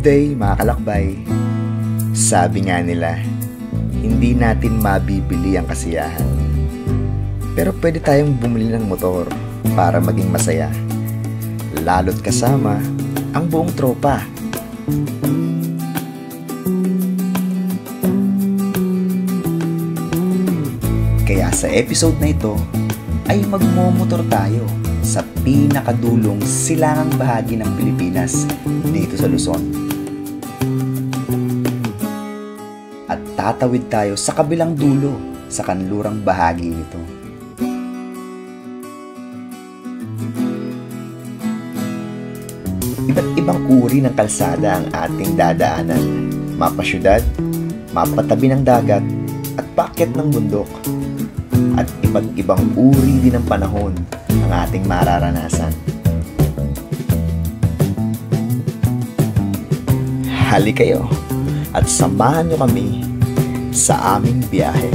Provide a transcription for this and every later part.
Good day mga kalakbay. Sabi nga nila, hindi natin mabibili ang kasiyahan. Pero pwede tayong bumili ng motor para maging masaya. Lalo't kasama ang buong tropa. Kaya sa episode na ito ay magmomotor tayo sa pinakadulong silangang bahagi ng Pilipinas dito sa Luzon. At tatawid tayo sa kabilang dulo sa kanlurang bahagi nito. Iba't ibang uri ng kalsada ang ating dadaanan. Mapasyudad, mapatabi ng dagat, at paakyat ng bundok. At iba't ibang uri din ng panahon ang ating mararanasan. Halika kayo at samahan niyo kami sa aming biyahe.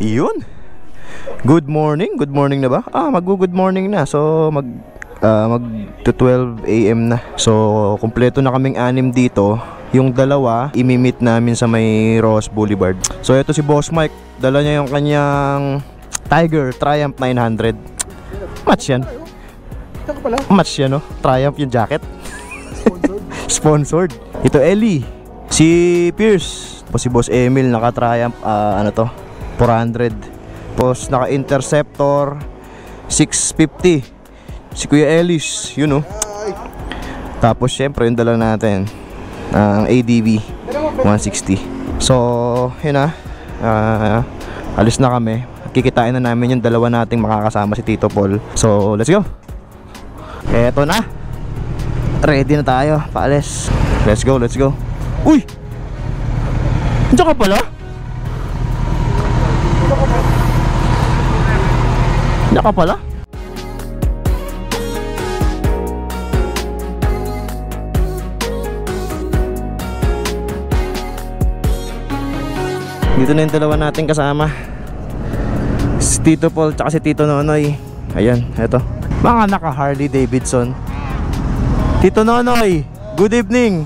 Yun! Good morning na ba? Mag-good morning na. So mag to 12 AM na. So kumpleto na kaming 6 dito. Yung dalawa imi-meet namin sa may Ross Boulevard. So ito si Boss Mike, dala niya yung kanyang Tiger Triumph 900. Match yan. Match yan, no? Triumph yung jacket. Sponsored. Ito Ellie, si Pierce, si Boss Emil naka Triumph 400. Tapos naka-Interceptor 650 si Kuya Ellis, yun know. Tapos syempre yung dala natin ang ADV 160. So yun na, alis na kami. Kikitain na namin yung dalawa nating makakasama, si Tito Paul. So let's go. Eto na, ready na tayo, paalis. Let's go. Uy! Nandiyan ka pala? Naka pala? Dito na yung dalawa natin kasama, si Tito Paul tsaka si Tito Nonoy. Ayan, eto, mga naka Harley Davidson. Tito Nonoy, good evening.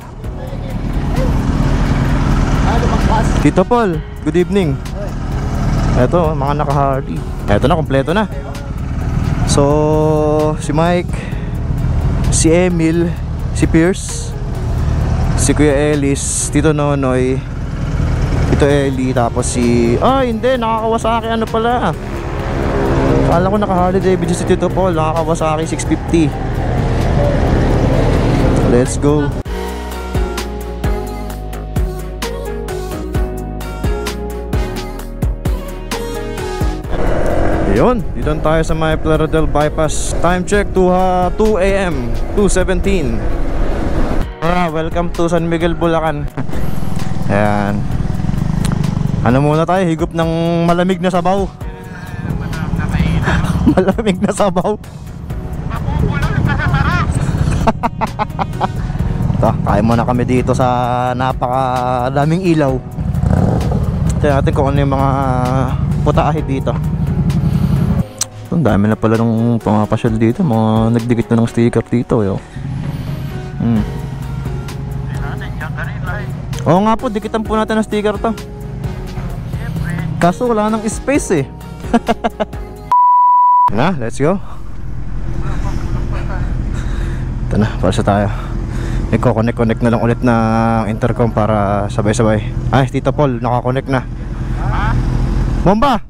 Tito Paul, good evening. Eto, mga naka Harley. Eto na, kompleto na. So, si Mike, si Emil, si Pierce, si Kuya Ellis, Tito Nonoy, Tito Ellie, tapos si... hindi, nakakawasaki ano pala. Kala ko naka-Harley Davidson si Tito Paul, nakakawasaki 650. Let's go. Yun, dito tayo sa may Plaridel Bypass. Time check to 2 AM, 2:17. Welcome to San Miguel, Bulacan. Ayan. Ano muna tayo, higop ng malamig na sabaw. Malamig na sabaw. Tayo muna kami dito sa napakadaming ilaw. Tignan natin kung ano yung mga putahe dito. Ang dami na pala nung pumapasyal dito. Mga nagdikit na ng sticker dito yo. Oo nga po, dikitan po natin ng sticker to. Kaso wala nang space eh. Na, let's go. Ito na, palsa tayo. Iko-connect na lang ulit ng intercom para sabay-sabay. Ay, Tito Paul, nakakonect na. Bomba!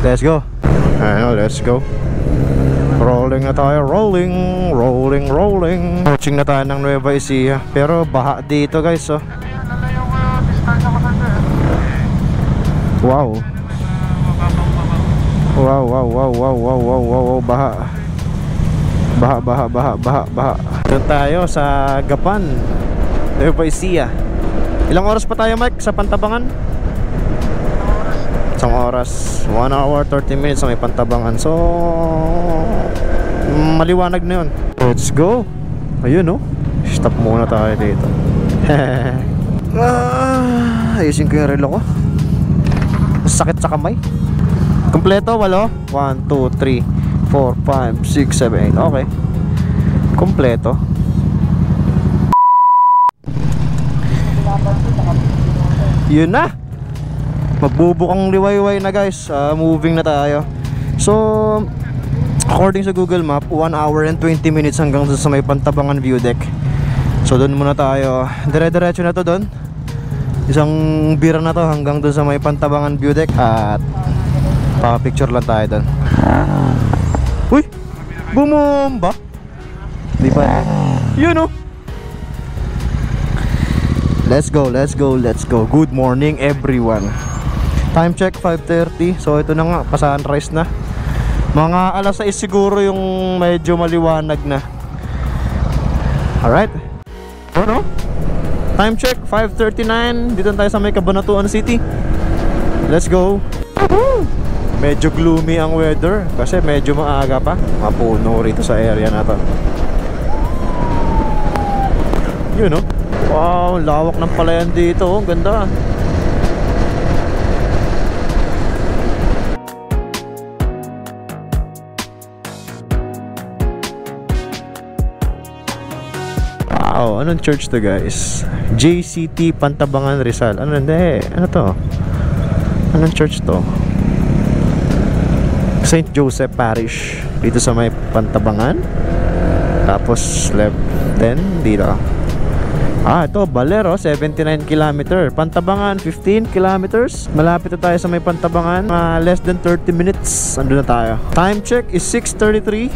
Let's go. Ano, let's go. Rolling na tayo, rolling. Approaching na tayo ng Nueva Ecija. Pero baha dito guys, oh. Wow. Baha. Ito tayo sa Gapan, Nueva Ecija. Ilang oras pa tayo, Mike, sa Pantabangan? Isang oras, 1 hour 30 minutes sa may Pantabangan. So Maliwanag na yun. Let's go. Ayun, oh. Stop muna tayo dito. Ayusin ko yung relo ko. Sakit sa kamay. Kompleto, walo? 1, 2, 3, 4, 5, 6, 7, 8. Okay. Kompleto. Yun na. Magbubukang liwayway na guys. Moving na tayo. So according sa Google Map, 1 hour and 20 minutes hanggang sa may Pantabangan view deck. So doon muna tayo. Dire-diretso na to doon. Isang bira na to hanggang doon sa may Pantabangan view deck. At pa-picture lang tayo doon. Uy! Bumomba! Di ba? Yun, oh! Let's go, let's go, let's go. Good morning everyone. Time check 5:30. So ito na nga, pa-sunrise na. Mga alas 6 siguro yung medyo maliwanag na. Alright. Ano? Time check 5:39. Dito tayo sa may Cabanatuan City. Let's go. Medyo gloomy ang weather kasi medyo maaga pa. Mapuno rito sa area na to. Yun, no? Wow, lawak ng palayan dito. Oh, ganda. Wow, anong church to guys? JCT Pantabangan Rizal. Ano hindi? Ano to? Anong church to? St. Joseph Parish. Dito sa may Pantabangan. Tapos left 10 dito. Ito, Balero, 79 km. Pantabangan, 15 kilometers. Malapit na tayo sa may Pantabangan. Less than 30 minutes. Andun na tayo. Time check is 6:33.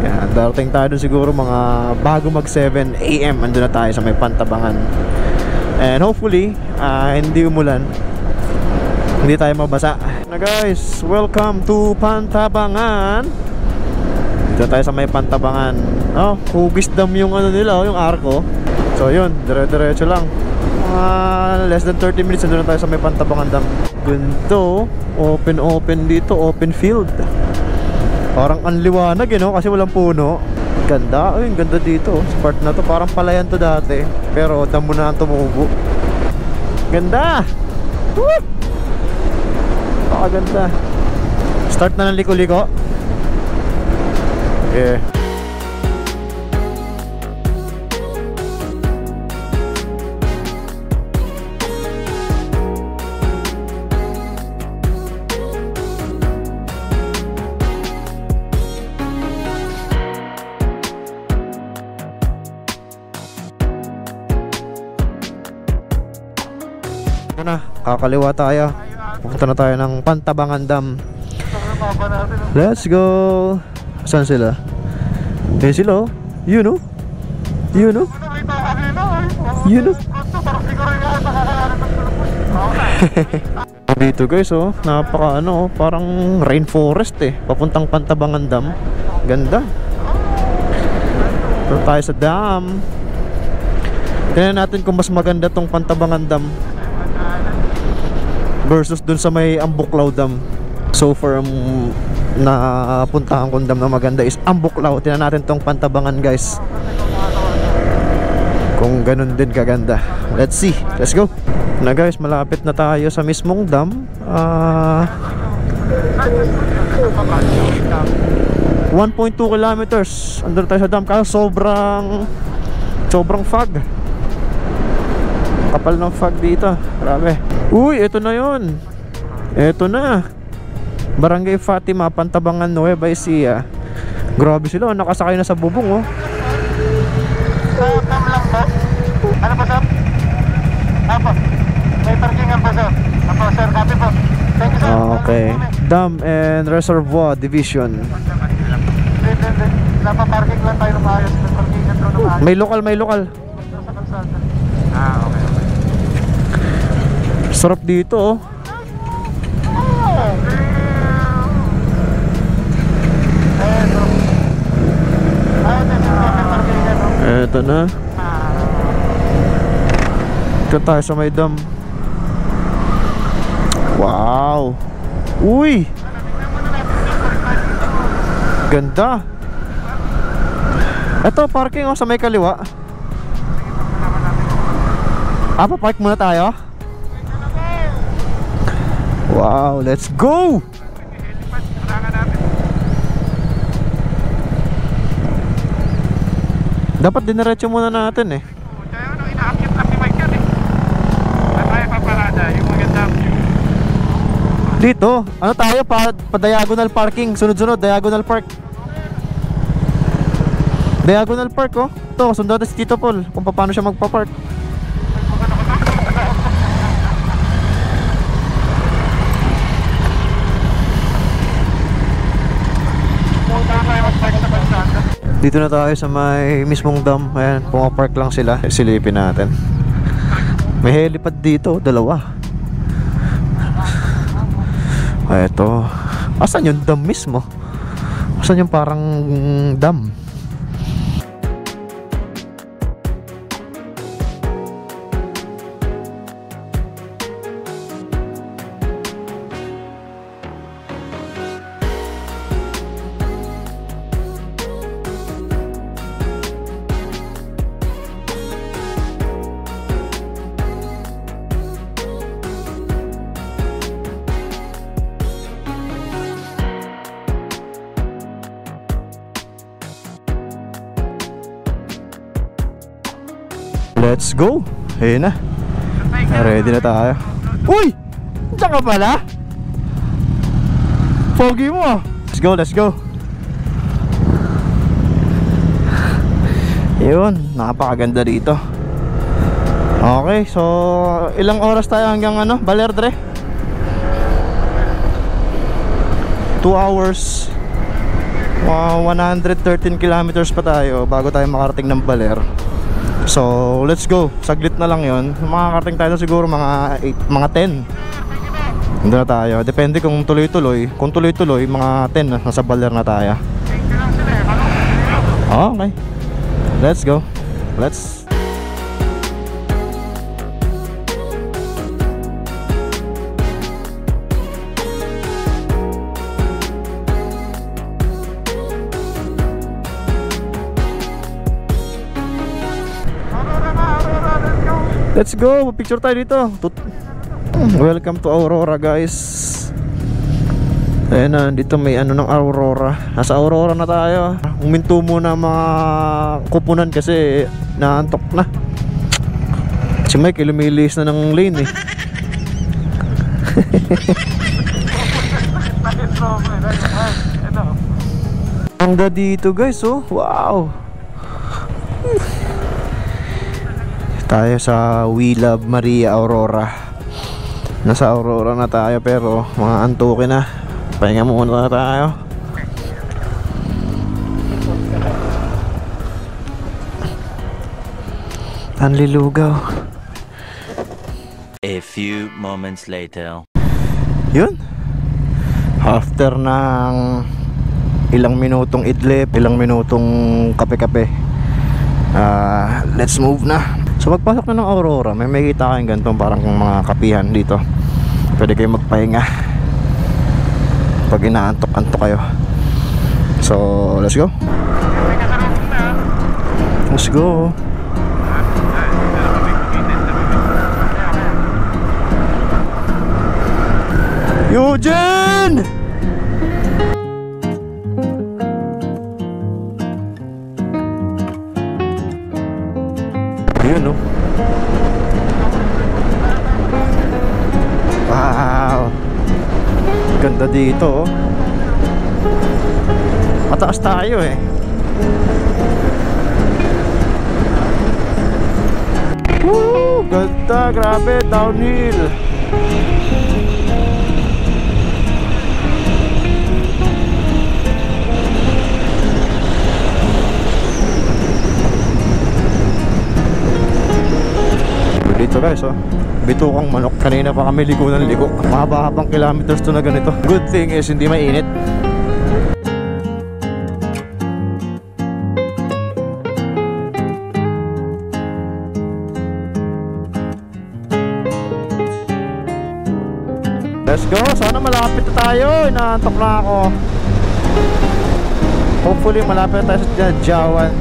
Yan, darating tayo dun siguro mga bago mag 7 AM. Andun na tayo sa may Pantabangan. And hopefully, hindi umulan. Hindi tayo mabasa. Na guys, welcome to Pantabangan. Dito tayo sa may Pantabangan. Oh, Hugis Dam yung ano nila, yung arko. So yun, dire-diretso lang. Less than 30 minutes na doon tayo sa may Pantabangan Dam. Ganito, open dito, open field. Parang anliwanag no? Kasi walang puno. Ganda, ay ganda dito. Sa part na to, parang palayan to dati. Pero damo na ang tumubo. Ganda! Woo! Ganda. Start na ng liko-liko. Yeah. Na, kakaliwa tayo. Pupunta na tayo ng Pantabangan Dam. Let's go. Saan sila? Eh sila, you know. You know. You know. Dito guys, oh, napaka ano, parang rainforest eh. Papuntang Pantabangan Dam. Ganda. Punta tayo sa dam. Tingnan natin kung mas maganda tong Pantabangan Dam versus dun sa may Ambuklaw Dam. So far na puntahan kong dam na maganda is Ambuklaw. Tingnan natin tong Pantabangan guys, kung ganun din kaganda. Let's see, let's go na guys. Malapit na tayo sa mismong dam. 1.2 kilometers andun tayo sa dam. Kasi sobrang fog. Kapal ng fog dito, grabe. Uy, eto na yun. Eto na, Barangay Fatima, Pantabangan, Nueva Ecija. Grabe sila, nakasakay na sa bubong, oh. Dam lang po. Ano po, sir? Apo, may parkingan po, sir. Apo, sir, copy po. Thank you, sir. Okay, Dam and Reservoir Division. Napaparking lang tayo ng maayos. May parkingan doon ng maayos. May lokal. Sa kalsada. Okay. Sarap dito, oh. Eto na. Ito tayo sa may dam. Wow. Uy, ganda. Ito, parking oh, sa may kaliwa. Papark muna tayo. Wow, let's go! Dapat diniretso muna natin eh. Kaya ano, inaakit lang ni Mike yan eh. Saan tayo paparada? Yung magandang view. Dito, ano tayo pa diagonal parking, sunod-sunod, diagonal park. Diagonal park oh. Ito, sundan natin si Tito Paul kung paano siya magpa-park. Dito na tayo sa may mismong dam. Ayan, pumapark lang sila. Silipin natin. May helipad dito, dalawa. Eto. Asan yung dam mismo? Asan yung parang dam? Let's go! Ayun na. Ready na tayo. Uy! Diyan ka pala? Pogi mo! Let's go, let's go! Yun, napakaganda dito. Okay, so ilang oras tayo hanggang ano? Balerdre? 2 hours. 113 kilometers pa tayo bago tayo makarating ng Baler. So, let's go. Saglit na lang yon. Makakarating tayo siguro mga 8, mga 10. Hindi na tayo. Depende kung tuloy-tuloy. Kung tuloy-tuloy, mga 10 na. Nasa Baler na tayo. Okay. Let's go. Let's... Let's go, picture tayo dito. Welcome to Aurora, guys. Ayan na, dito may ano ng Aurora. Nasa Aurora na tayo. Uminto muna mga kupunan kasi naantok na. Si Mike lumilis na ng lane eh. Ang ganda dito, guys, oh. Wow. Tayo sa We Love Maria Aurora. Nasa Aurora na tayo pero mga antukin na. Pahinga muna tayo. Anlilugaw. A few moments later. Yun. After ng ilang minutong idlip, ilang minutong kape-kape, let's move na. So pagpasok na ng Aurora, may makikita kayong ganitong parang mga kapihan dito. Pwede kayo magpahinga pag inaantok-antok kayo. So let's go. Let's go. Eugene! Yun, no? Wow! Ganda dito, oh. Mataas tayo eh. Woo! Ganda, grabe, downhill. Dito guys, oh, bitukang manok. Kanina pa kami ligo ng ligo. Mahaba-habang kilometers to na ganito. Good thing is hindi mainit. Let's go, sana malapit na tayo. Inaantok na ako. Hopefully malapit na tayo sa Jawan.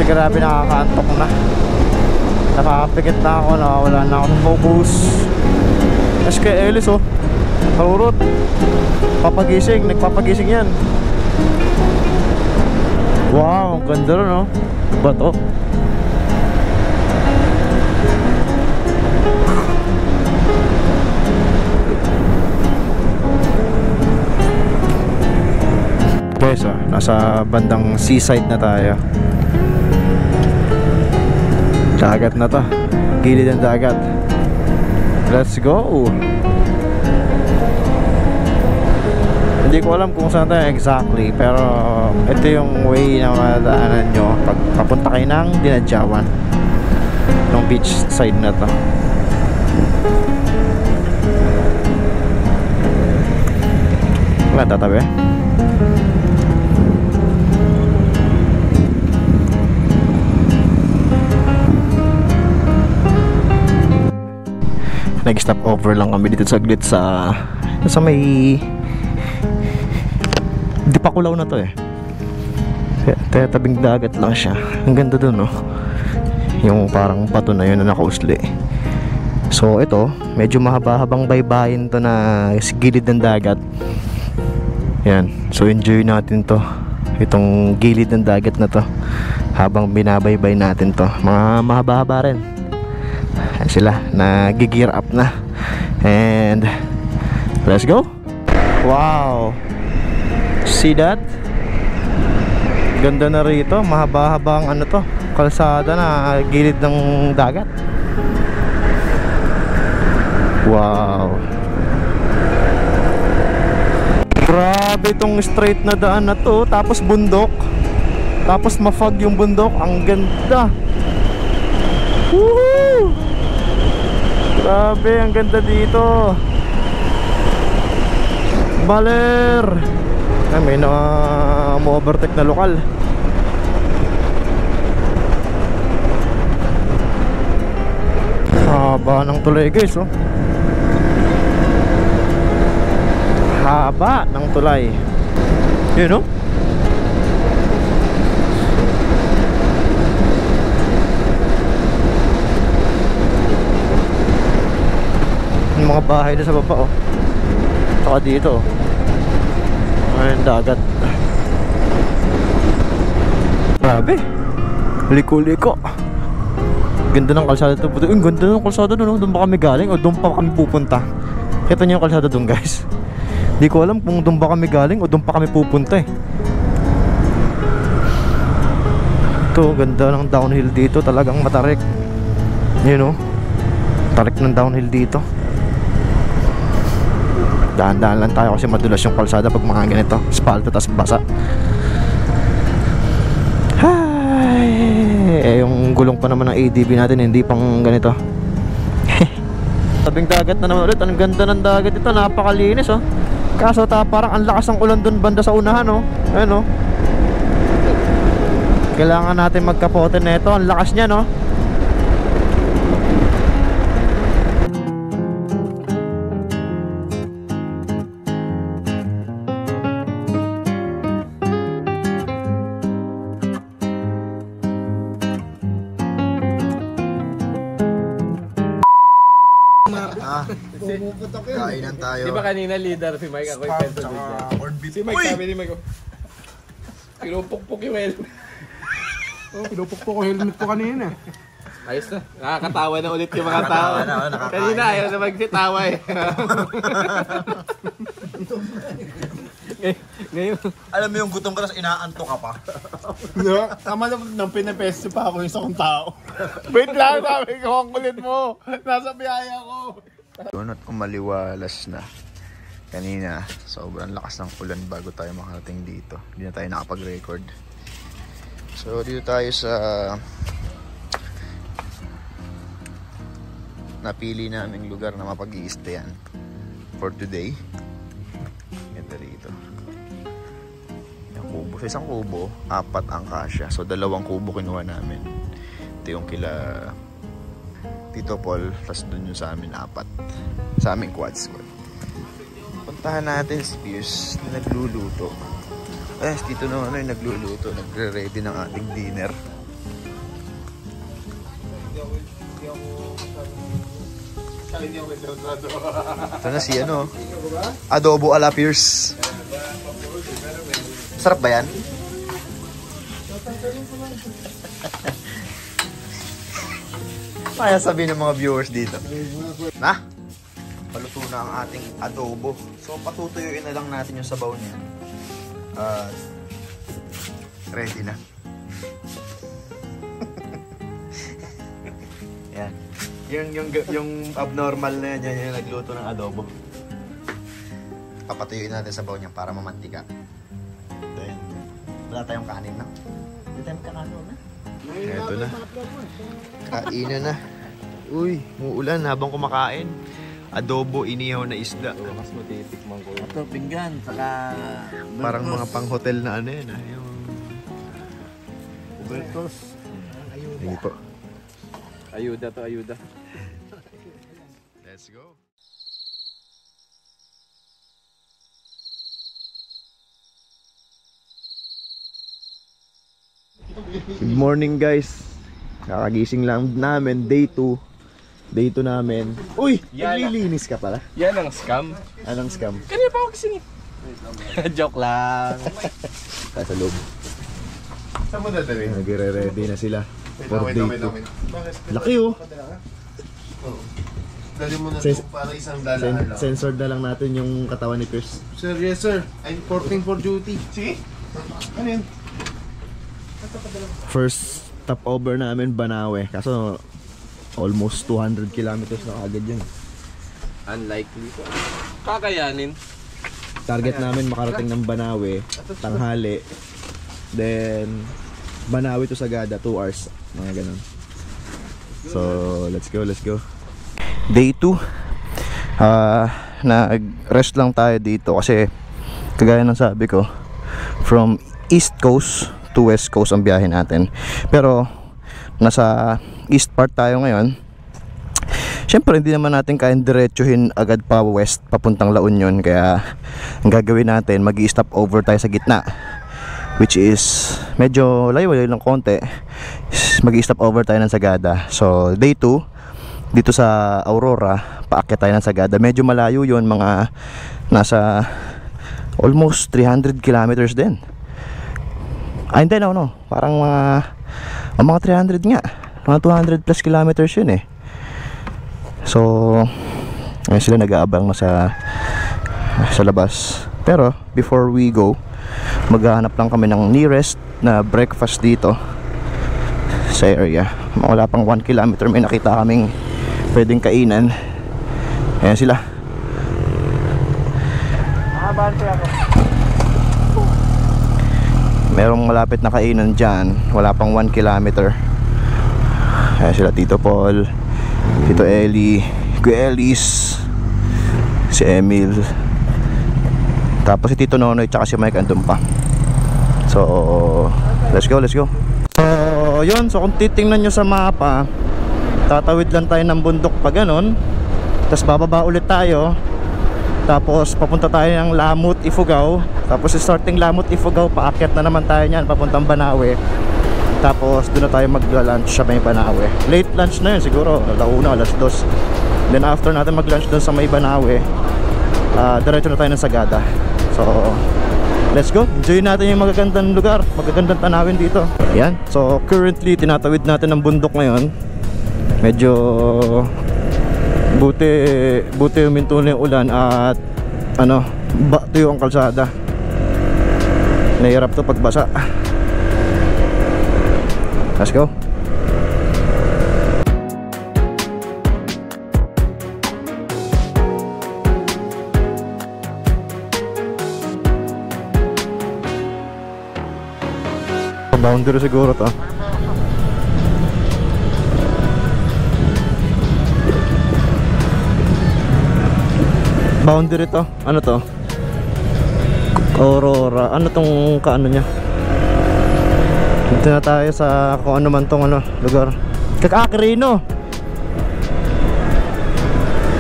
grabe nakakaantok na. Nakakapikit na ako, nakawala na ako sa focus. As kay Ellis oh, harurot. Papagising, nagpapagising yan. Wow, ang ganda rin oh. Bato. Guys oh, nasa bandang seaside na tayo. Dagat na to, gilid ng dagat. Let's go. Hindi ko alam kung saan tayo exactly, pero ito yung way na madaanan nyo pag papunta kayo ng Dinadjawan, ng beach side na to. Wala tatabi. Nag-stop over lang kami dito saglit sa may Dipakulaw na to eh. Tabing dagat lang siya. Ang ganda dun no, yung parang bato na yun na nakausli. So ito, medyo mahaba-habang baybayin to na gilid ng dagat. Yan, so enjoy natin to, itong gilid ng dagat na to habang binabaybay natin to. Mga mahaba-haba rin. Ayan sila, nag-gear up na. And let's go. Wow, see that? Ganda na rito, mahaba-habang ano to, kalsada na gilid ng dagat. Wow, grabe tong straight na daan na to, tapos bundok, tapos mafog yung bundok. Ang ganda. Woohoo! Grabe, ang ganda dito. Baler. Ay, may ma-overtake na lokal. Haba ng tulay guys oh. Haba ng tulay. Yun oh. Yung mga bahay na sa baba oh. Saka dito oh, ayun dagat. Grabe, liko-liko. Ganda ng kalsada to. Ang ganda ng kalsada doon. Doon ba kami galing o doon pa kami pupunta? Kita niyo yung kalsada doon guys. Hindi ko alam kung doon ba kami galing o doon pa kami pupunta eh. Ito, ganda ng downhill dito. Talagang matarik. Yun o, tarik ng downhill dito. Dahan-dahan lang tayo kasi madulas yung kalsada pag mga ganito, asfalto tas basa. Eh yung gulong pa naman ng ADB natin hindi pang ganito. Tabing dagat na naman ulit. Ang ganda ng dagat ito, napakalinis oh. Kaso parang ang lakas ng ulan dun banda sa unahan oh. Ayun oh. Kailangan natin magkapote na ito. Ang lakas niya no. Kainan tayo. Di ba kanina leader si Mike, ako yung pencil niya. Si Mike sabi ni Mike, pinupukpuk yung helmet. Oh, pinupukpuk ko helmet ko kanina. Ayos na, nakakatawa na ulit yung mga tao. Kanina ayaw na magsitawa eh. Ngayon, alam mo yung gutom ka tapos inaantok ka pa. Tama nang pinapesto pa ako yung isang tao. Wait lang, sabi ko, ang kulit mo. Nasa biyaya ko. Doon at umaliwalas na. Kanina, sobrang lakas ng ulan bago tayo makarating dito. Hindi na tayo nakapag-record. So, dito tayo sa napili naming lugar na mapag-i-stayan for today. Ito rito. Yung kubo. Sa isang kubo, 4 ang kasya. So, 2 kubo kinuha namin. Ito yung kila Tito Paul, tapos dun yung sa amin 4. Sa aming quad squad. Puntahan natin si Pierce na nagluluto. Si Tito naman ay nagluluto. Nagre-ready ng ating dinner. Ito na si ano, adobo ala Pierce. Sarap ba yan? Kaya sabihin ng mga viewers dito. Na? Paluto na ang ating adobo. So patutuyuin na lang natin yung sabaw niya. Ready na. Yan. Yung abnormal na yan, yung nagluto ng adobo. Papatuyuin natin sabaw niya para mamantika. Then, wala tayong kanin na. Hindi tayong kakanin na. Ito na. Kainan na. Uy, muulan habang kumakain. Adobo, inihaw na isda. Mas matitikman ko. Ito, pinggan, saka... Parang mga pang-hotel na ano yan. Yung... Ubertos. Hindi po. Ayuda to, ayuda. Let's go. Good morning guys. Kakagising lang namin, day 2. Day 2 namin. Uy! Naglilinis ka pala. Yan ang scam. Anong scam? Kanina pa ako kisingit. Joke lang. Sa loob. Saan mo dadali? Nagre-ready na sila for day 2. Laki oh! Dali mo na Ses- ito para isang dalaan lang. Censored na lang natin yung katawan ni Pierce. Sir, yes sir. I'm reporting for duty. Sige. Ano yun? First stopover namin, Banawe. Kaso almost 200 kilometers na agad yun. Unlikely to. Kakayanin. Target namin makarating ng Banawe, tanghali. Then Banawe to Sagada, 2 hours. Mga ganun. So, let's go, let's go. Day 2. Nag-rest lang tayo dito kasi kagaya ng sabi ko, from East Coast to West Coast ang biyahe natin. Pero nasa east part tayo ngayon. Siyempre hindi naman natin kayang diretsuhin agad pa west papuntang La Union, kaya ang gagawin natin, mag-i-stop over tayo sa gitna, which is medyo layo-layo ng konti. Mag-i-stop over tayo ng Sagada. So day 2 dito sa Aurora, paakyat tayo ng Sagada. Medyo malayo yun, mga nasa almost 300 kilometers din. Hindi, no. Parang mga 300 nga. Mga 200 plus kilometers yun eh. So, ngayon sila nag-aabang na sa labas. Pero, before we go, maghahanap lang kami ng nearest na breakfast dito sa area. Wala pang 1 kilometer may nakita kaming pwedeng kainan. Ayan sila. Merong malapit na kainan dyan. Wala pang 1 kilometer. Ayan sila, Tito Paul, Tito Eli, Kuya Ellis, si Emil, tapos si Tito Nonoy, tsaka si Mike andun pa. So, let's go, let's go. So, yun. So, kung titingnan nyo sa mapa, tatawid lang tayo ng bundok pa ganon, tapos bababa ulit tayo. Tapos papunta tayo ng Lamut, Ifugao. Tapos starting Lamut, Ifugao, paakyat na naman tayo niyan papuntang Banawe. Tapos doon na tayo mag-lunch sa may Banawe. Late lunch na yun siguro, alauna, alas 2. Then after natin mag-lunch doon sa may Banawe, diretso na tayo ng Sagada. So let's go, enjoy natin yung magagandang lugar, magagandang tanawin dito. Ayan, so currently tinatawid natin ng bundok ngayon. Medyo buti huminto na yung ulan at tuyo ang kalsada. Nahirap to pagbasa. Let's go. Boundary siguro to. Boundary to. Ano to? Aurora. Ano tong kaano niya? Dito na tayo sa kung ano man tong lugar. Kirino.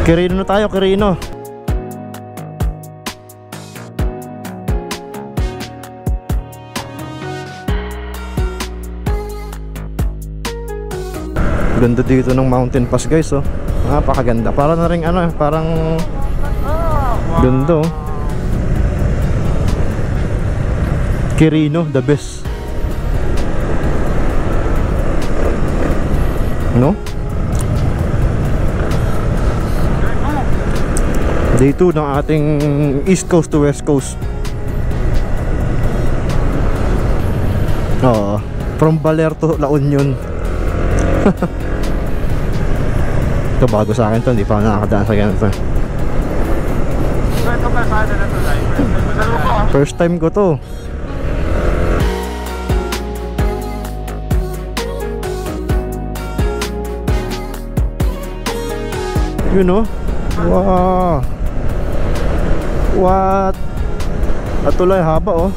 Kirino na tayo, Kirino. Ganda dito ng mountain pass guys, oh. Napakaganda. Para na rin ano, parang ganda, oh. Quirino, the best. No? Day 2 ng ating East Coast to West Coast. Oo, from Baler to La Union. Ito bago sa akin to, hindi pa ako nakakadaan sa ganito. First time ko to. You know? Wow. What? Atulay haba, oh.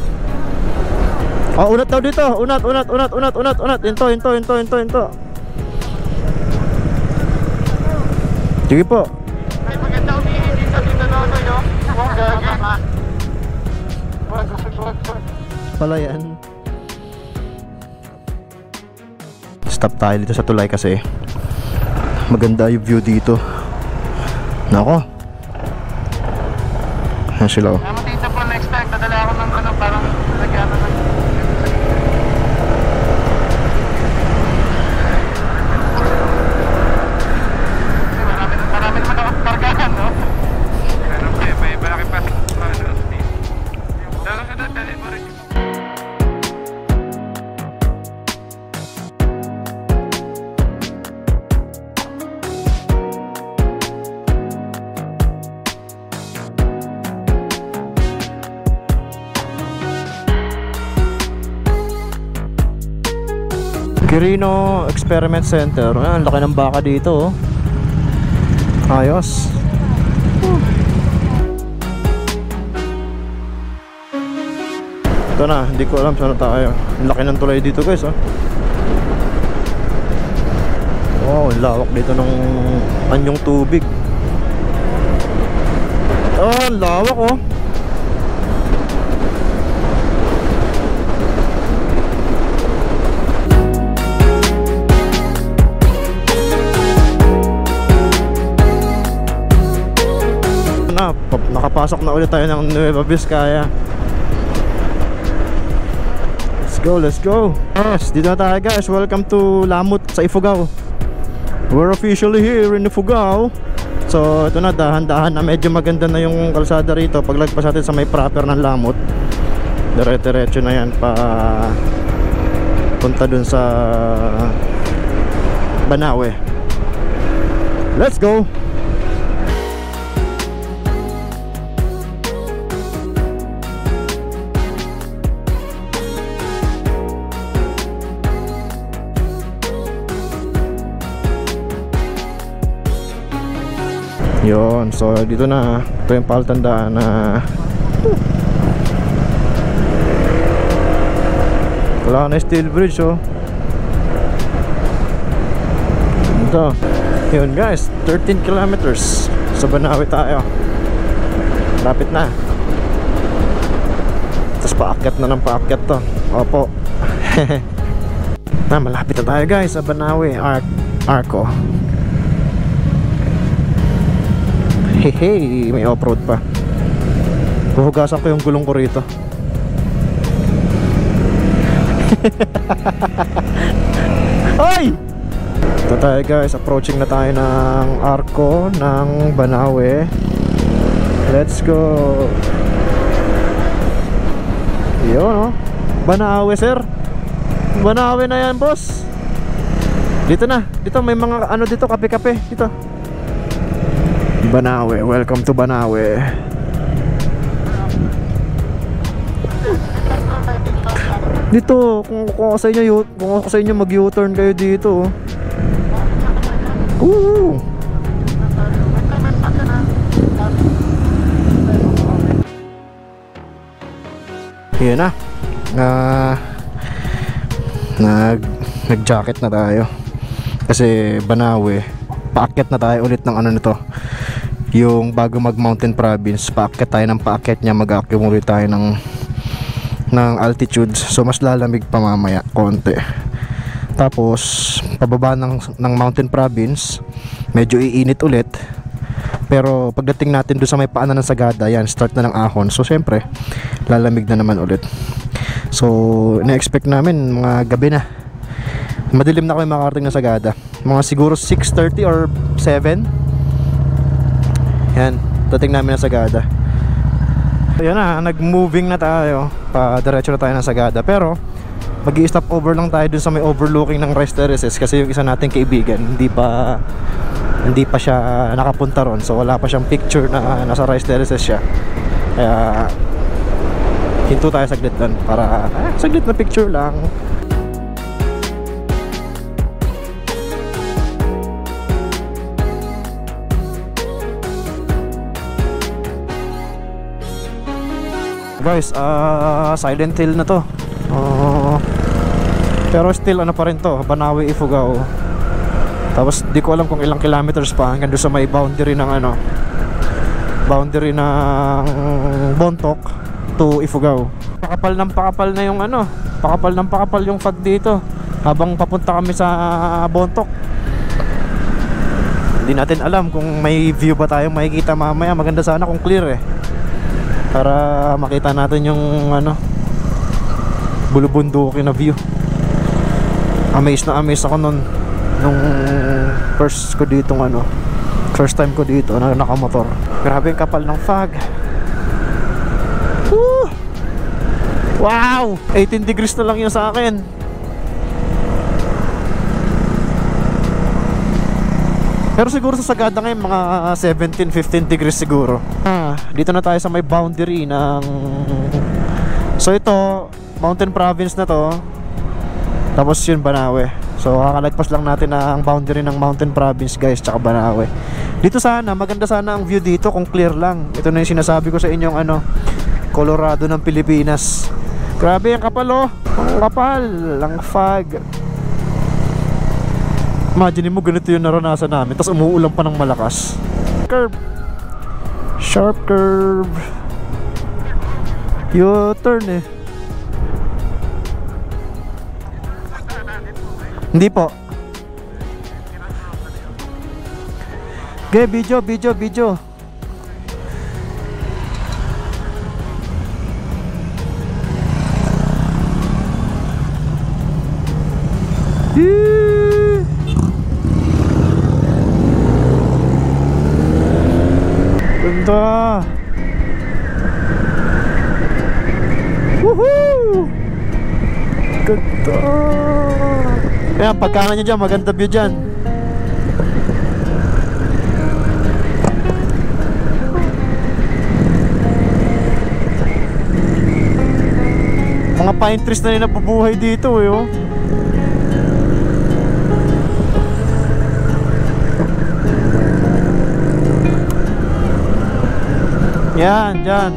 Oh, unat daw dito. Unat. Into. Sige po. Ay, maganda umihin dito Nonoy, oh. Huwag gaga. Pala yan. Stop tayo dito sa tulay kasi maganda yung view dito. Nako. Ayan sila, oh. Naman dito po next time, dadala ako ng ano, parang lagyan ng marami naman ako kargahan, no? Ano pa, may malaki pa ano, space. Dala ka na, dali mo rin. Quirino Experiment Center. Ang laki ng baka dito, oh. Ayos. Ito na, hindi ko alam saan tayo. Ang laki ng tulay dito guys, oh. Wow, lawak dito ng anyong tubig. Oh, lawak, oh. Nakapasok na ulit tayo ng Nueva Vizcaya. Let's go. Yes, dito na tayo guys. Welcome to Lamut sa Ifugao. We're officially here in Ifugao. So ito na, dahan-dahan na medyo maganda na yung kalsada rito. Paglagpas natin sa may proper ng Lamut, dire-diretso na yan pa punta dun sa Banawe. Let's go. Yun, so dito na. Ito yung palatandaan na wala na steel bridge, oh. Ito. Yun guys, 13 kilometers. Sa Banawe tayo. Lapit na. Tapos paakyat na ng paakyat to. Opo. Na, malapit na tayo guys sa Banawe Arco. Hey, may off-road pa. Huhugasan ko yung gulong ko rito. Ay! Ito tayo guys, approaching na tayo ng Arco ng Banawe. Let's go. Yun, oh. Banawe sir. Banawe na yan boss. Dito na, dito may mga ano dito, kape-kape dito. Banawe, welcome to Banawe. Dito, kung ako sa inyo mag-U-turn kayo dito. Yan na. Nag-jacket na tayo. Kasi Banawe, paakyat na tayo ulit ng ano nito. Yung bago mag Mountain Province, paakyat tayo ng paakyat niya, mag-accumulate tayo ng altitude. So mas lalamig pa mamaya konti. Tapos pababa ng Mountain Province, medyo iinit ulit. Pero pagdating natin doon sa may paanan ng Sagada, yan, start na ng ahon. So syempre, lalamig na naman ulit. So ina-expect namin mga gabi na. Madilim na kami makarating ng Sagada. Mga siguro 6:30 or 7. Yan, dating namin ng Sagada. So yan na, nag-moving na tayo. Pa-diretso na tayo ng Sagada. Pero mag-i-stop over lang tayo dun sa may overlooking ng rice terraces. Kasi yung isa nating kaibigan hindi pa siya nakapunta ron. So wala pa siyang picture na nasa rice terraces siya. Kaya hinto tayo saglit doon para saglit na picture lang. Guys, Silent Hill na to. Pero still ano pa rin to, Banawe, Ifugao. Tapos di ko alam kung ilang kilometers pa hanggang doon sa may boundary ng boundary ng Bontoc to Ifugao. Pakapal na yung pakapal yung fog dito habang papunta kami sa Bontoc. Hindi natin alam kung may view ba tayong makikita mamaya. Maganda sana kung clear para makita natin yung bulubundukin na view. Amazed ako nung first time ko dito na nakamotor. Grabe yung kapal ng fog. Woo! Wow! 18 degrees na lang yun sa akin. Pero siguro sa Sagada ngayon mga 17-15 degrees siguro. Dito na tayo sa may boundary ng... So ito, Mountain Province na to. Tapos yun Banawe. So kakalagpas lang natin ang boundary ng Mountain Province guys, tsaka Banawe. Dito sana, maganda sana ang view dito kung clear lang. Ito na yung sinasabi ko sa inyong Colorado ng Pilipinas. Grabe ang kapal ang kapal, ang fog. Imagine mo ganito yung naranasan namin, tapos umuulan pa ng malakas. Curve, sharp curve, U-turn Hindi po. Okay, video. Ganda. Woohoo! Ganda. Ayan, pagkanan nyo dyan, maganda view dyan. Mga pine trees na rin nabubuhay dito Yan, dyan.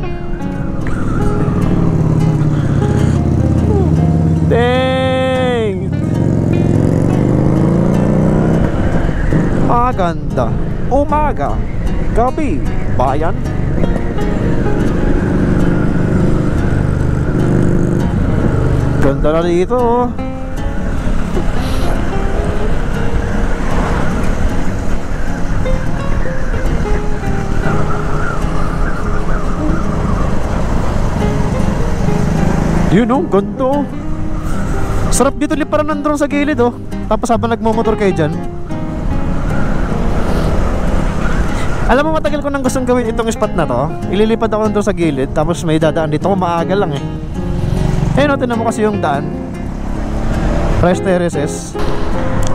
Dang! Maganda. Umaga. Gabi. Bayan. Ganda na dito ganda Sarap dito liparan ng drone sa gilid Tapos habang nagmamotor kayo dyan. Alam mo, matagal ko nang gustong gawin itong spot na to. Ililipad ako ng drone sa gilid, tapos may dadaan dito. Maaga lang Ayun, tinan mo kasi yung daan. Rice terraces.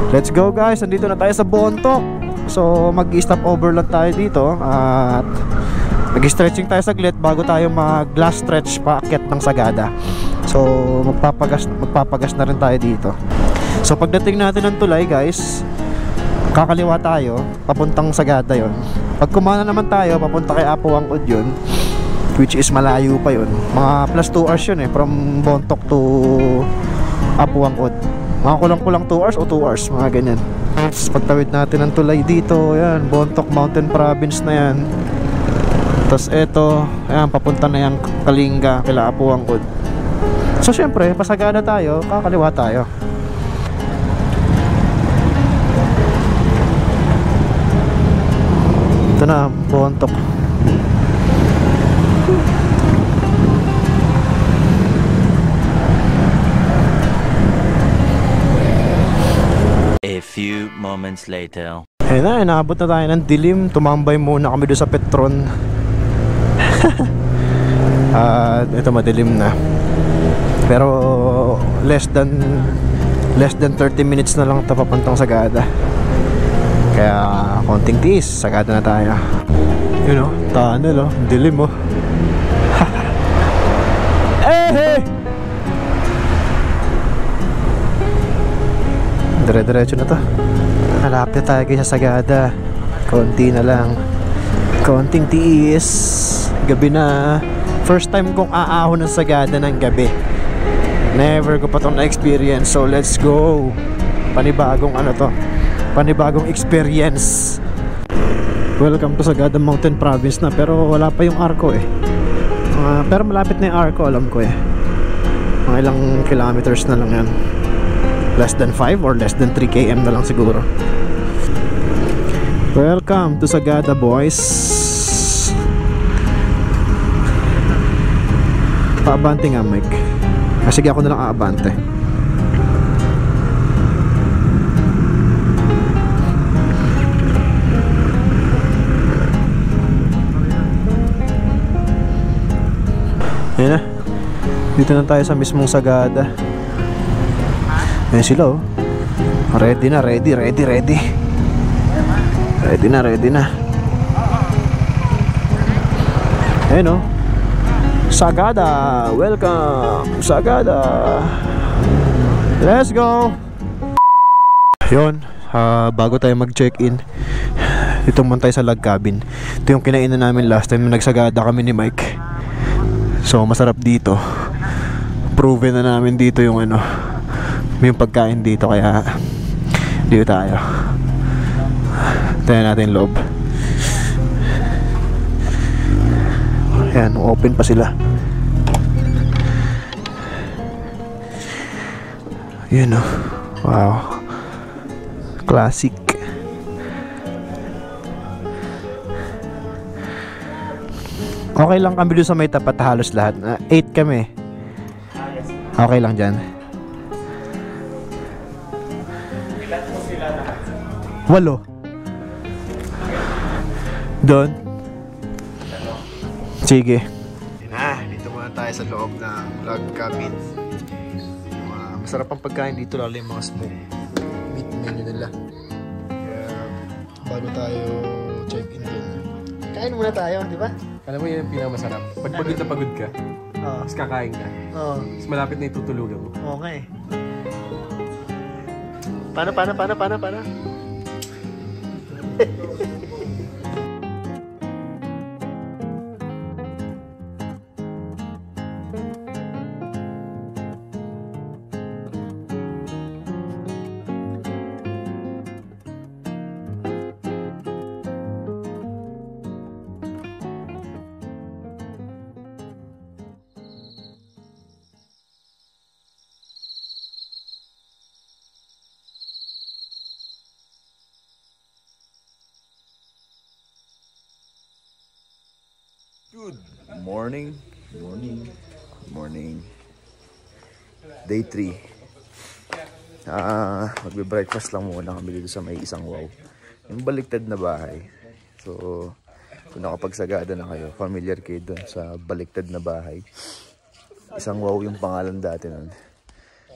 Let's go guys, nandito na tayo sa Bontoc. So mag-stop over lang tayo dito. At mag-stretching tayo saglit bago tayo mag-last stretch paakyat ng Sagada. So magpapagas na rin tayo dito. So pagdating natin ng tulay guys, kakaliwa tayo, papuntang Sagada yon. Pag kumana naman tayo, papunta kay Apo Wangod yun, which is malayo pa yun. Mga plus 2 hours yun from Bontoc to Apo Wangod. Mga kulang-kulang 2 hours o 2 hours, mga ganyan. Pagtawid natin ng tulay dito, yan, Bontoc Mountain Province na yan. Tapos eto, ayan, papunta na yung Kalinga, kila Apo Wangod. So syempre, pasagada tayo, kakaliwa tayo. Bontok. A few moments later. Ayun na, inaabot na tayo ng dilim. Tumambay muna kami doon sa Petron. At ito madilim na. Pero less than 30 minutes na lang ito papuntang Sagada. Kaya konting tiis, Sagada na tayo. Yun o, tunnel o, dilim o. Eh! Dire-diretso na to. Malapit tayo sa Sagada. Konti na lang. Konting tiis. Gabi na. First time kong aahon ng Sagada ng gabi. Never ko pa itong na-experience. So let's go. Panibagong ano to. Panibagong experience. Welcome to Sagada Mountain Province na. Pero wala pa yung Arco eh. Pero malapit na yung Arco, alam ko eh. Mga ilang kilometers na lang yan. Less than 5 or less than 3 km na lang siguro. Welcome to Sagada, boys. Paabante nga, Mike. Sige, ako na lang aabante. Ayan na. Dito na tayo sa mismong Sagada. Ayan sila oh. Ready na, ready. Ready na. Ayan oh. Sagada, welcome Sagada. Let's go. Yun, bago tayo mag-check-in, dito muna tayo sa log cabin. Ito yung kinainan namin last time na nagsagada kami ni Mike. So masarap dito. Proven na namin dito yung ano, yung pagkain dito, kaya dito tayo. Tignan natin loob. Ayan, open pa sila. Yun oh. Wow. Classic. Okay lang kami doon sa may tapat, halos lahat. 8 kami. Okay lang dyan. 8. Doon. Sige. Dito muna tayo sa loob ng log cabin. Masarap ang pagkain dito, lalo yung mga smoke meat menu nila. Kaya bago tayo check-in din, kain muna tayo, di ba? Alam mo yun yung pinakamasarap. Pag pagod na pagod ka, tapos kakain ka. Tapos malapit na itutulugan mo. Okay. Paano? Good morning. Day 3. Magbe-breakfast lang muna kami dito sa may Isang Wow. Yung baliktad na bahay. So, kung nakapagsagada na kayo, familiar kayo dun sa baliktad na bahay. Isang Wow yung pangalan dati nun.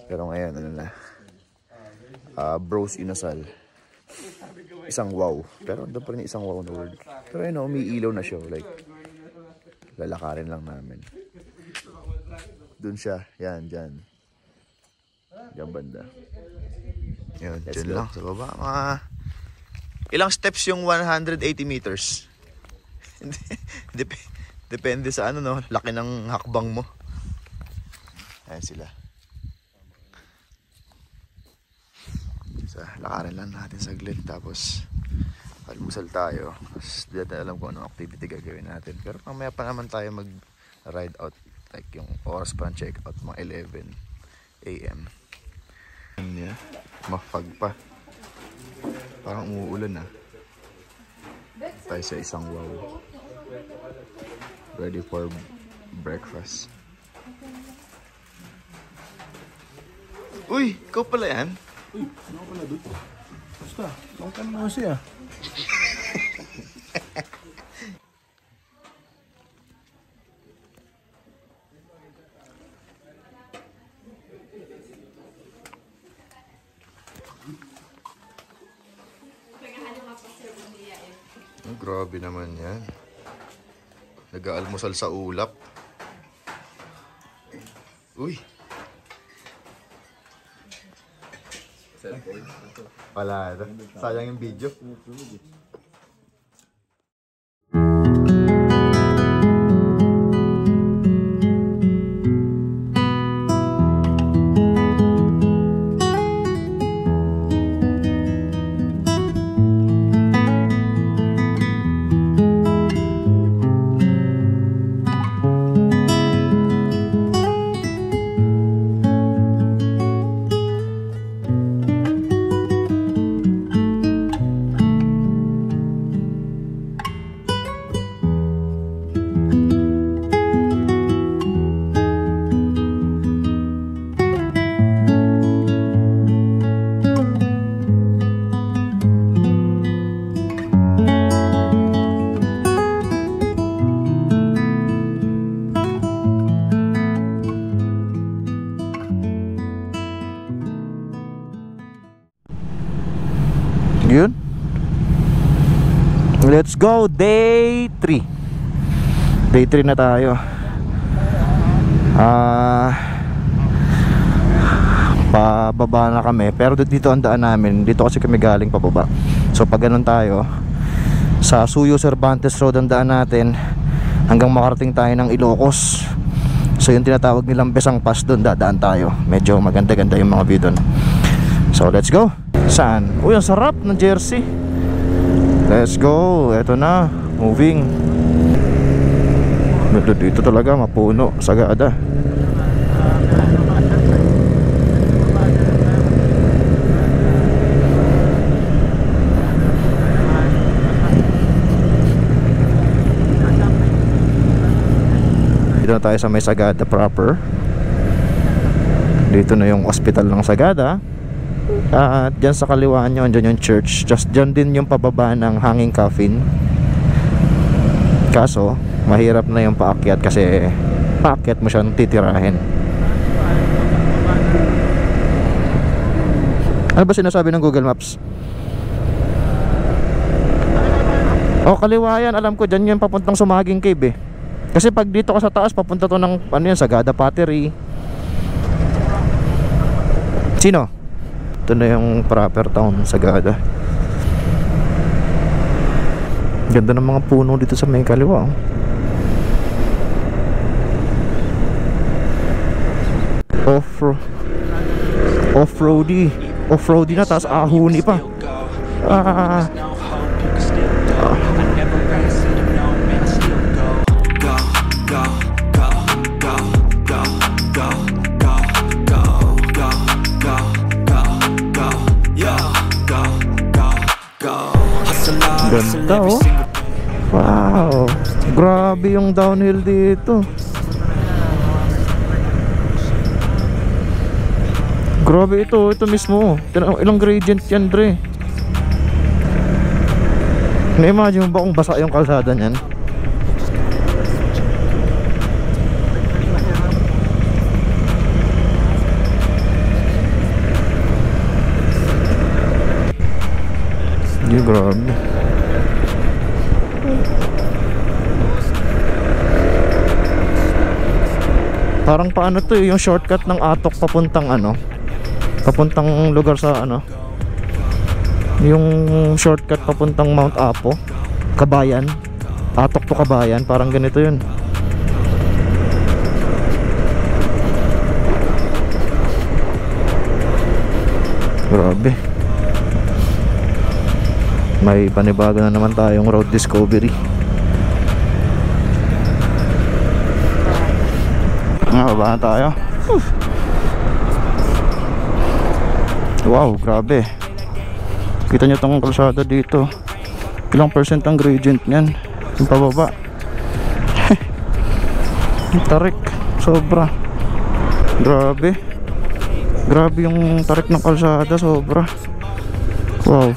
Pero ngayon, ano na? Bros Inasal. Isang Wow. Pero doon pa rin Isang Wow na word. Pero yun, umiilaw na siya. Like, lalakarin lang namin. Doon siya. Yan, dyan. Diyan banda. Yun, dyan lang. Sa baba, mga... Ilang steps yung 180 meters? Depende sa ano, no? Laki ng hakbang mo. Ayan sila. So, lakarin lang natin saglit. Tapos... almusal tayo. Di natin alam kung anong activity gagawin natin. Pero mamaya pa naman tayo mag-ride out. Like yung oras pa ng check out, mga 11 AM. Yeah. Mafag pa. Parang umuulan na. tayo sa isang wow. Ready for breakfast. Uy, ikaw pala yan? Uy, ano pala doon? Basta, long time na siya. Oh, grabe naman yan. Nag-aalmusal sa ulap. Uy. Wala ito. Sayang yung video. Yun. Let's go, day 3. Day 3 na tayo. Pababa na kami. Pero dito ang daan namin. Dito kasi kami galing pababa. So pag ganun tayo, sa Suyo Cervantes Road ang daan natin hanggang makarating tayo ng Ilocos. So yung tinatawag nilang Besang Pass, doon dadaan tayo. Medyo maganda-ganda yung mga view doon. So let's go. Saan? Uy, ang sarap ng jersey. Let's go. Eto na, moving. Dito talaga mapuno, sagada. Dito na tayo sa may Sagada proper. Dito na yung hospital ng Sagada. At dyan sa kaliwa nyo, dyan yung church. Just dyan din yung pababa ng Hanging Coffin. Kaso mahirap na yung paakyat kasi paakyat mo siyang titirahin. Ano ba sinasabi ng Google Maps? O, kaliwa yan. Alam ko dyan yung papuntang Sumaging Cave eh. Kasi pag dito ka sa taas, papunta to ng ano yan, Sagada Pottery. Sino? Ito na yung proper town, Sagada. Ganda ng mga puno dito sa may kaliwa. Off-roady na, taas ahuni pa. Ganda oh. Wow, grabe yung downhill dito. Grabe ito mismo. Ilang gradient yan, Dre. Na-imagine mo ba kung basa yung kalsada niyan? Hindi, grabe. Parang paano to yung shortcut ng Atok papuntang ano, papuntang lugar sa ano, yung shortcut papuntang Mount Apo, Kabayan, Atok to Kabayan, parang ganito yun. Grabe. May panibago na naman tayong road discovery. Baba na tayo. Wow, grabe. Kita nyo tong kalsada dito. Ilang percent ang gradient niyan? Yung pababa. Yung tarik, sobra. Grabe. Grabe yung tarik ng kalsada, sobra. Wow.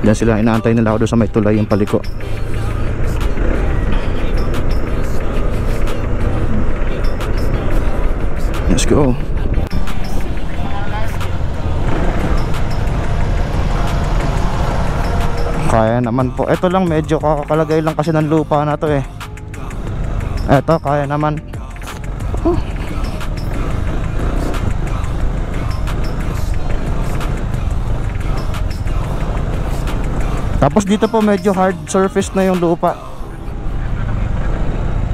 Diyan sila, inaantay nila ako doon sa may tulay yung paliko. Let's go. Kaya naman po. Ito lang, medyo kakakalagay lang kasi ng lupa na to eh. Ito, kaya naman. Tapos dito po medyo hard surface na yung lupa.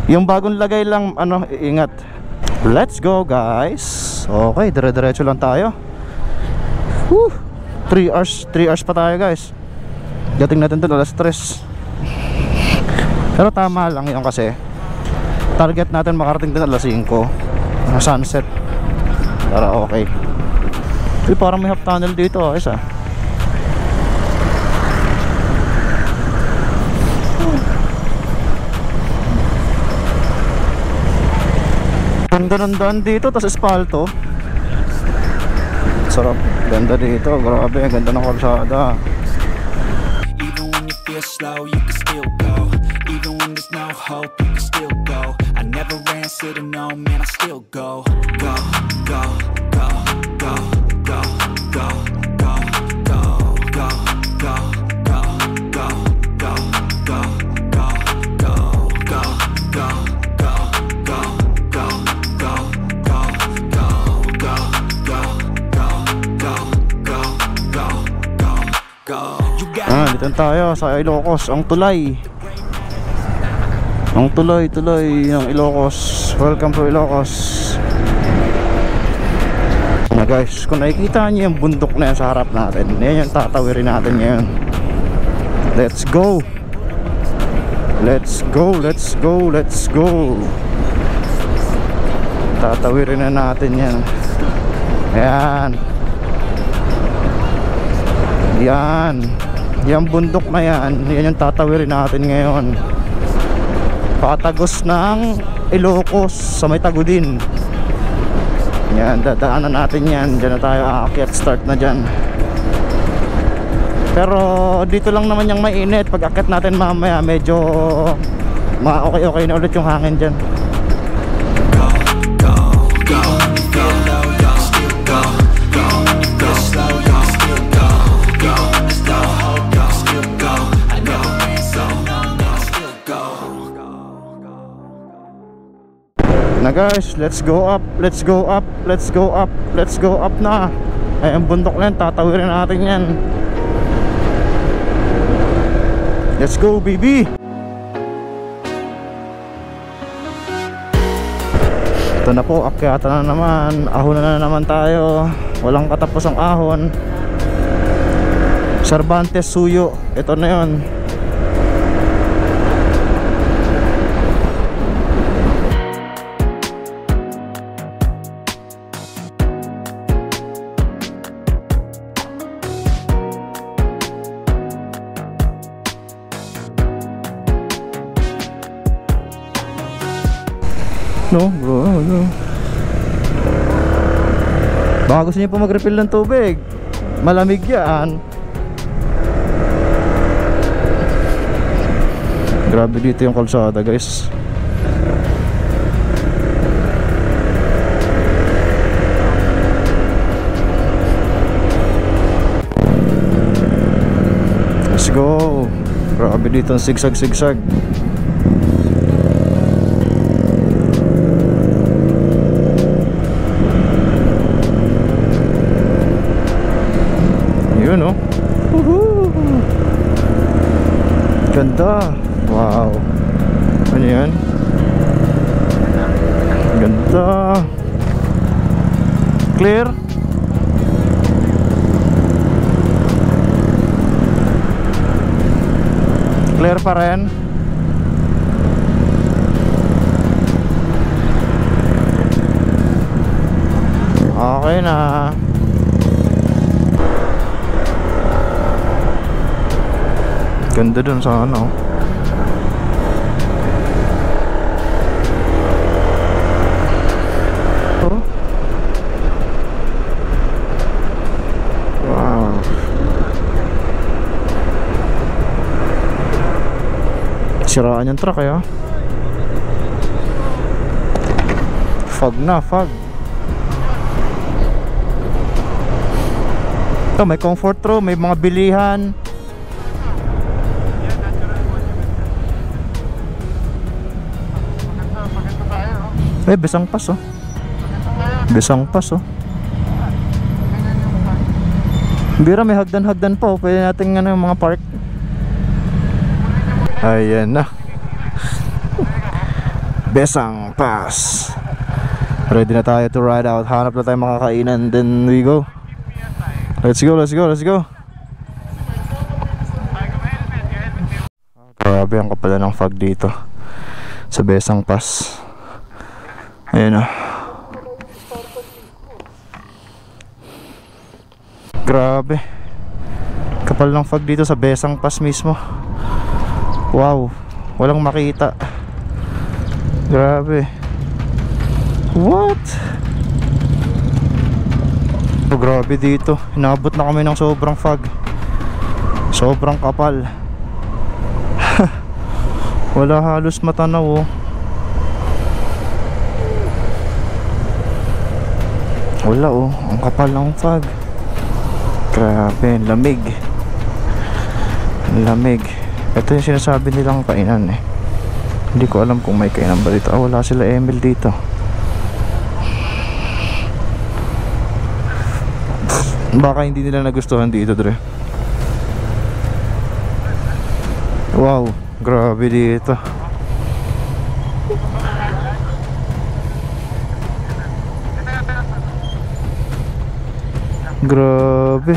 Yung bagong lagay lang, ano, ingat. Let's go guys. Okay, dire-diretso lang tayo. 3 hours pa tayo guys. Dating natin doon alas 3. Pero tama lang yun kasi target natin makarating doon alas 5 sunset. Para okay. Uy, parang may half tunnel dito isa. Ganda ng daan dito, tas espalto. Sarap, ganda dito, grabe, ganda ng kalsada. Even when you feel slow, you can still go. Even when there's no hope, you can still go. I never answer to no, man, I still go. Go, go, go, go, go, go, go, go, go, go, go, go, go, go, go, go, go, go, Dito tayo sa Ilocos, ang tulay. Ang tulay ng Ilocos. Welcome to Ilocos. Na guys, kung nakikita niyo yung bundok na yan sa harap natin, yan yung tatawirin natin ngayon. Let's go. Let's go, let's go, let's go. Tatawirin na natin yan. Ayan. Yan. Yung bundok na yan, yan yung tatawirin natin ngayon. Patagos ng Ilocos sa may Tagudin. Yan, dadaanan natin yan. Diyan na tayo aakyat, start na dyan. Pero dito lang naman yung mainit. Pag akyat natin mamaya, medyo okay na ulit yung hangin dyan. Na guys, let's go up, let's go up, let's go up, let's go up na. Ay, ang bundok na yan, tatawirin natin yan. Let's go baby. Ito na po, akyatan na naman. Ahon na naman tayo. Walang katapusang ahon. Cervantes Suyo, ito na yun. No, bro, no. Baka gusto niyo po mag-refill ng tubig. Malamig yan. Grabe dito yung kalsada guys. Let's go. Grabe dito ang sigsag-sigsag. Yun oh. Ganda. Wow. Ano yan? Ganda. Clear. Clear pa rin. Okay na. Ganda dun sa ano. Oh. Wow. Siraan yung truck eh, oh. Fog na, fog. Ito, may comfort room, may mga bilihan. Eh, Besang Pass, oh. Besang Pass, oh. Bira, may hagdan-hagdan pa, oh. Pwede natin ano, yung mga park. Ayan na. Besang Pass. Ready na tayo to ride out. Hanap na tayo makakainan. Then we go. Let's go, let's go, let's go. Grabe ang kapala ng fog dito sa Besang Pass. Ayan na. Grabe. Kapal ng fog dito sa Besang Pass mismo. Wow, walang makita. Grabe. What? Oh, grabe dito. Inabot na kami ng sobrang fog. Sobrang kapal. Wala halos matanaw, oh. Wala, oh. Ang kapal ng fog. Grabe, lamig. Lamig. Ito yung sinasabi nilang kainan eh. Hindi ko alam kung may kainan ba dito. Wala sila Emil dito. Baka hindi nila nagustuhan dito, Dre. Wow, grabe dito. Grabe.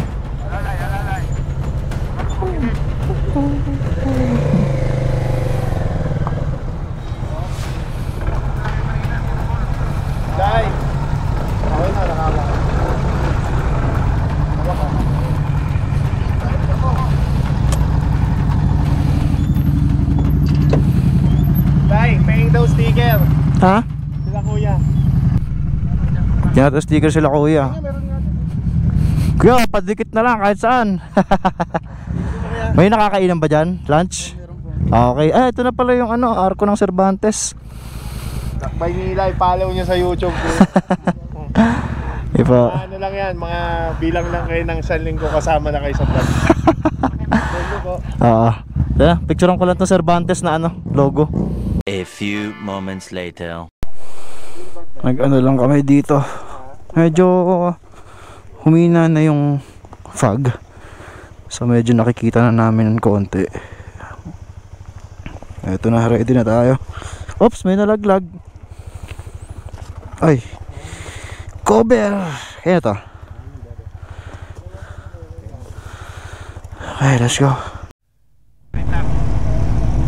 Sticker. Ha? Sila kuya. Yan ito sticker sila kuya. Kuya, padikit na lang kahit saan. May nakakainan ba dyan? Lunch? Okay. Ito na pala yung ano, arko ng Cervantes. Takbay nila, i-follow nyo sa YouTube. Iba. Ano lang yan, mga bilang lang kayo ng isang linggo kasama na kayo sa vlog. Logo po. Oo. Picturean ko lang itong Cervantes na ano, logo. A few moments later. Nag-ano lang kami dito. Medyo humina na yung fog. So medyo nakikita na namin ng konti. Eto na, ready na tayo. Oops, may nalaglag. Ay. Cover. Kaya to. Okay, let's go.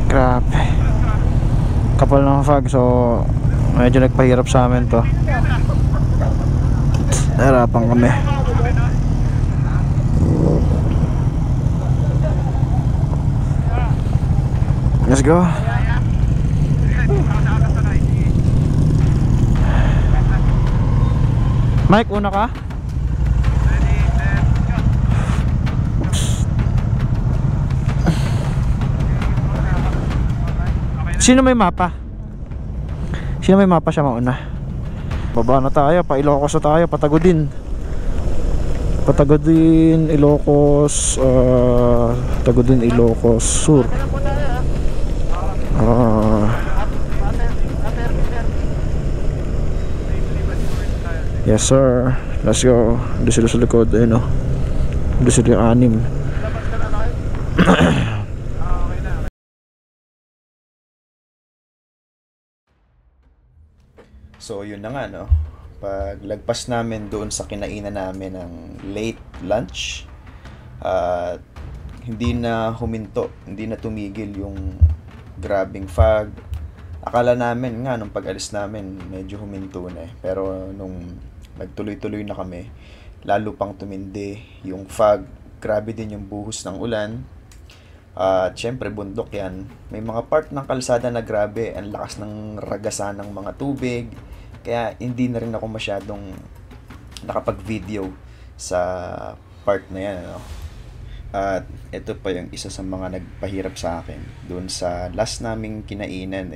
Grabe. Kapal ng fog, so medyo nagpahirap sa amin to. Nahirapan kami. Let's go. Mike, una ka? Sino may mapa? Sino may mapa siya mauna? Baba na tayo, pa Ilocos na tayo, Patagodin. Patagodin, Ilocos, Patagodin, Ilocos Sur. Yes sir, let's go. Doon sila sa likod, ayun o. Doon sila yung 6. So yun na nga, no, paglagpas namin doon sa kinainan namin ng late lunch, hindi na huminto, hindi na tumigil yung grabing fog. Akala namin nga nung pag-alis namin medyo huminto na eh, pero nung nagtuloy-tuloy na kami, lalo pang tumindi yung fog. Grabe din yung buhos ng ulan. At syempre bundok yan. May mga part ng kalsada na grabe, ang lakas ng ragasan ng mga tubig. Kaya hindi na rin ako masyadong nakapag-video sa part na yan, ano. At ito pa yung isa sa mga nagpahirap sa akin. Doon sa last naming kinainan,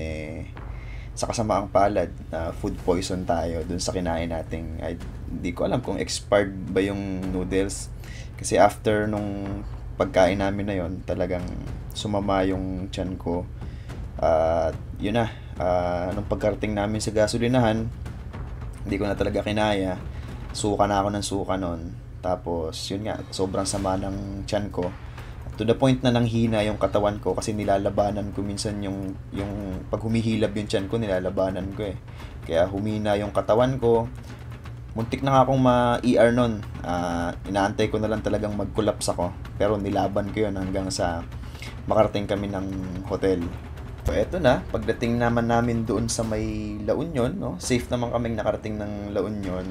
sa kasamaang palad, food poison tayo doon sa kinain nating, hindi ko alam kung expired ba yung noodles. Kasi after nung pagkain namin na yon, talagang sumama yung tiyan ko. At yun na, nung pagkarating namin sa gasolinahan, hindi ko na talaga kinaya. Suka na ako ng suka nun. Tapos yun nga, sobrang sama ng tiyan ko. To the point na nanghina yung katawan ko kasi nilalabanan ko minsan yung pag humihilab yung tiyan ko, nilalabanan ko eh. Kaya humina yung katawan ko. Muntik na nga akong ma-ER nun. Inaantay ko na lang talagang mag-collapse ako. Pero nilaban ko yun hanggang sa makarating kami ng hotel. So eto na, pagdating naman namin doon sa may La Union, no? Safe naman kaming nakarating ng La Union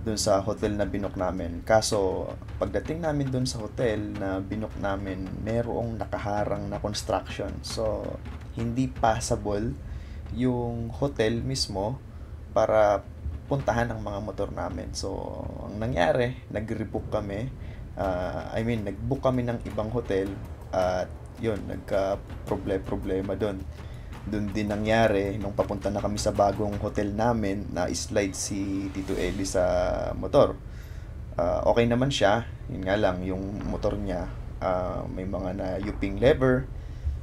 doon sa hotel na binook namin. Kaso pagdating namin doon sa hotel na binook namin, merong nakaharang na construction. So hindi passable yung hotel mismo para puntahan ang mga motor namin. So ang nangyari, nag-rebook kami. Nag-book kami ng ibang hotel at yun, nagka-problema doon. Doon din nangyari, nung papunta na kami sa bagong hotel namin, na slide si Tito Eli sa motor. Okay naman siya, yun nga lang, yung motor niya, may mga na-yuping lever.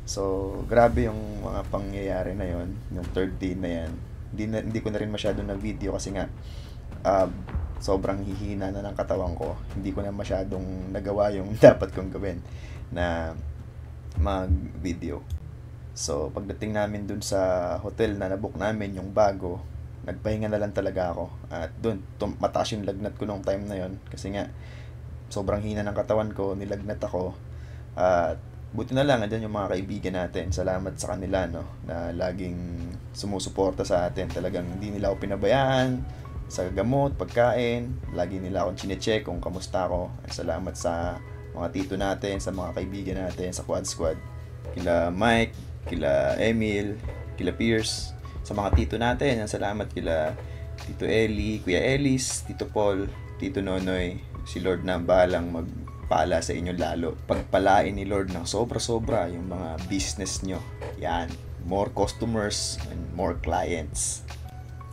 So, grabe yung mga pangyayari na yon, yung third day na yan. Hindi ko na rin masyado na video kasi nga, sobrang hihina na ng katawan ko. Hindi ko na masyadong nagawa yung dapat kong gawin na mag-video. So, pagdating namin dun sa hotel na nabook namin, yung bago, nagpahinga na lang talaga ako. At dun, mataas yung lagnat ko nung time na yon. Kasi nga, sobrang hina ng katawan ko, nilagnat ako. At buti na lang, andyan yung mga kaibigan natin. Salamat sa kanila, no, na laging sumusuporta sa atin. Talagang hindi nila ako pinabayaan sa gamot, pagkain. Lagi nila akong chinecheck kung kamusta ako. Salamat sa mga tito natin, sa mga kaibigan natin, sa Quad Squad. Kila Mike, kila Emil, kila Pierce, sa mga tito natin. Salamat kila Tito Eli, Kuya Ellis, Tito Paul, Tito Nonoy. Si Lord na bahalang magpala sa inyo lalo. Pagpalain ni Lord ng sobra-sobra yung mga business nyo. Yan, more customers and more clients.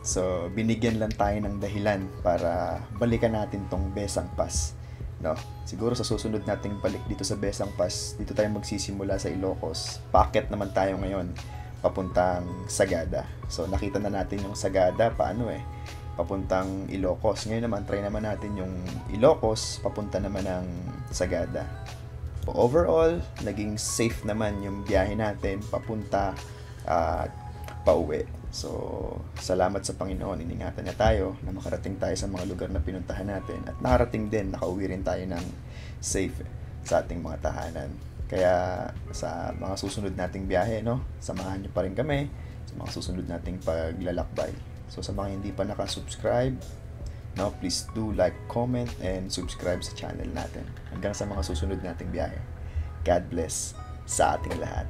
So, binigyan lang tayo ng dahilan para balikan natin tong Besang Pass. No? Siguro sa susunod nating balik dito sa Besang Pass, dito tayo magsisimula sa Ilocos. Paakyat naman tayo ngayon papuntang Sagada. So nakita na natin yung Sagada paano papuntang Ilocos. Ngayon naman try naman natin yung Ilocos papunta naman ng Sagada. So, overall, naging safe naman yung biyahe natin papunta at pauwi. So, salamat sa Panginoon, iningatan niya tayo na makarating tayo sa mga lugar na pinuntahan natin at nakarating din, nakauwi rin tayo ng safe sa ating mga tahanan. Kaya sa mga susunod nating biyahe, no, samahan niyo pa rin kami sa mga susunod nating paglalakbay. So sa mga hindi pa nakasubscribe, no, please do like, comment, and subscribe sa channel natin. Hanggang sa mga susunod nating biyahe. God bless sa ating lahat.